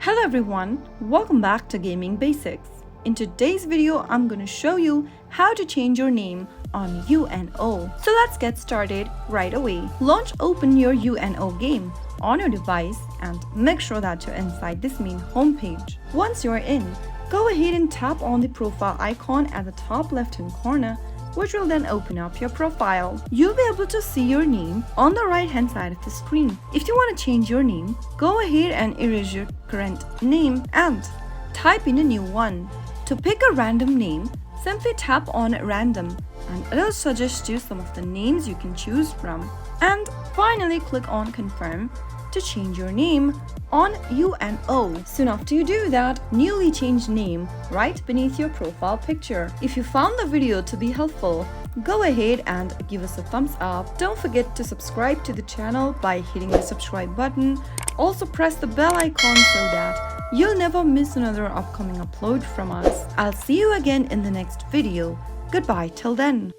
Hello everyone, welcome back to Gaming Basics. In today's video, I'm going to show you how to change your name on UNO. So let's get started right away. Launch open your UNO game on your device and make sure that you're inside this main homepage. Once you're in, go ahead and tap on the profile icon at the top left hand corner, which will then open up your profile. You'll be able to see your name on the right hand side of the screen. If you want to change your name, go ahead and erase your current name and type in a new one. To pick a random name, simply tap on random and it'll suggest you some of the names you can choose from. And finally click on confirm to change your name on UNO. Soon after you do that, newly changed name right beneath your profile picture. If you found the video to be helpful, go ahead and give us a thumbs up. Don't forget to subscribe to the channel by hitting the subscribe button. Also press the bell icon so that you'll never miss another upcoming upload from us. I'll see you again in the next video. Goodbye till then.